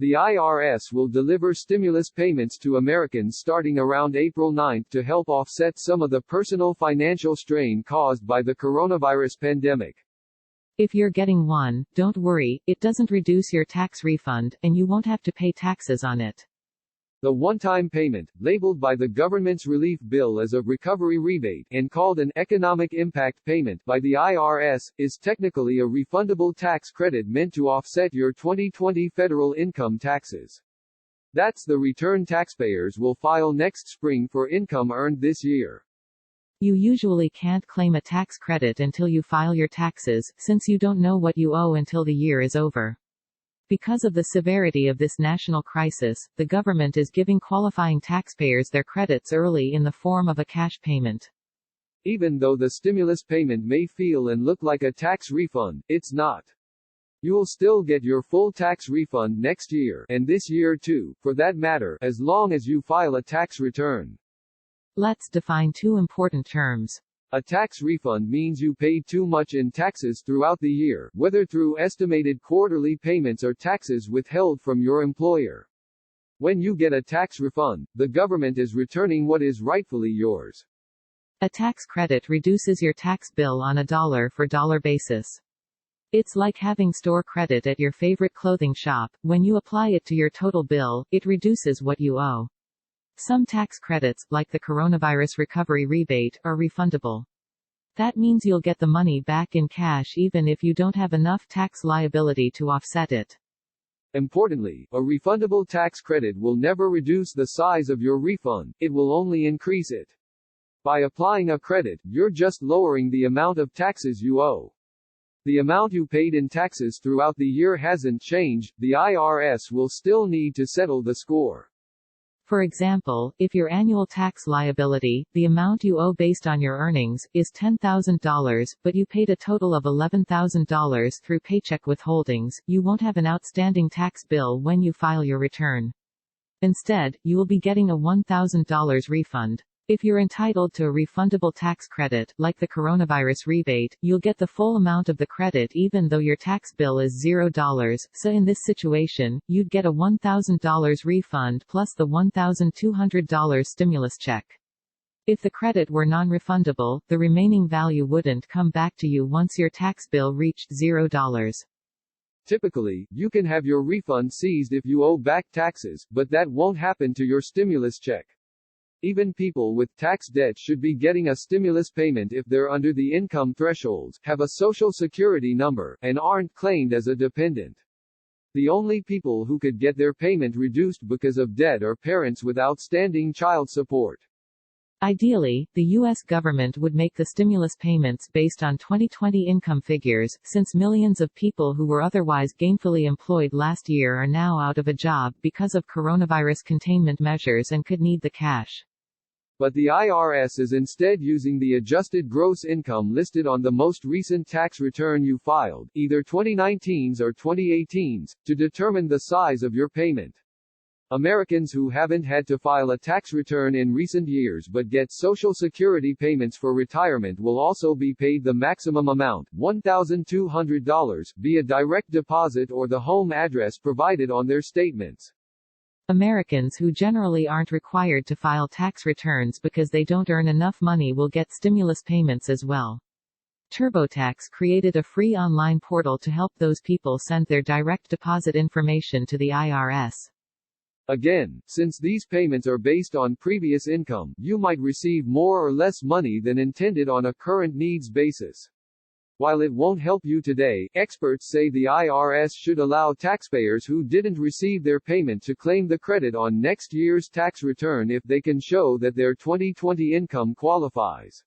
The IRS will deliver stimulus payments to Americans starting around April 9 to help offset some of the personal financial strain caused by the coronavirus pandemic. If you're getting one, don't worry, it doesn't reduce your tax refund, and you won't have to pay taxes on it. The one-time payment, labeled by the government's relief bill as a recovery rebate and called an economic impact payment by the IRS, is technically a refundable tax credit meant to offset your 2020 federal income taxes. That's the return taxpayers will file next spring for income earned this year. You usually can't claim a tax credit until you file your taxes, since you don't know what you owe until the year is over. Because of the severity of this national crisis, the government is giving qualifying taxpayers their credits early in the form of a cash payment. Even though the stimulus payment may feel and look like a tax refund, it's not. You'll still get your full tax refund next year, and this year too, for that matter, as long as you file a tax return. Let's define two important terms. A tax refund means you paid too much in taxes throughout the year, whether through estimated quarterly payments or taxes withheld from your employer. When you get a tax refund, the government is returning what is rightfully yours. A tax credit reduces your tax bill on a dollar-for-dollar basis. It's like having store credit at your favorite clothing shop. When you apply it to your total bill, it reduces what you owe. Some tax credits, like the coronavirus recovery rebate, are refundable. That means you'll get the money back in cash even if you don't have enough tax liability to offset it. Importantly, a refundable tax credit will never reduce the size of your refund, it will only increase it. By applying a credit, you're just lowering the amount of taxes you owe. The amount you paid in taxes throughout the year hasn't changed, the IRS will still need to settle the score. For example, if your annual tax liability, the amount you owe based on your earnings, is $10,000, but you paid a total of $11,000 through paycheck withholdings, you won't have an outstanding tax bill when you file your return. Instead, you will be getting a $1,000 refund. If you're entitled to a refundable tax credit, like the coronavirus rebate, you'll get the full amount of the credit even though your tax bill is $0, so in this situation, you'd get a $1,000 refund plus the $1,200 stimulus check. If the credit were non-refundable, the remaining value wouldn't come back to you once your tax bill reached $0. Typically, you can have your refund seized if you owe back taxes, but that won't happen to your stimulus check. Even people with tax debt should be getting a stimulus payment if they're under the income thresholds, have a social security number, and aren't claimed as a dependent. The only people who could get their payment reduced because of debt are parents with outstanding child support. Ideally, the U.S. government would make the stimulus payments based on 2020 income figures, since millions of people who were otherwise gainfully employed last year are now out of a job because of coronavirus containment measures and could need the cash. But the IRS is instead using the adjusted gross income listed on the most recent tax return you filed, either 2019's or 2018's, to determine the size of your payment. Americans who haven't had to file a tax return in recent years but get Social Security payments for retirement will also be paid the maximum amount, $1,200, via direct deposit or the home address provided on their statements. Americans who generally aren't required to file tax returns because they don't earn enough money will get stimulus payments as well. TurboTax created a free online portal to help those people send their direct deposit information to the IRS. Again, since these payments are based on previous income, you might receive more or less money than intended on a current needs basis. While it won't help you today, experts say the IRS should allow taxpayers who didn't receive their payment to claim the credit on next year's tax return if they can show that their 2020 income qualifies.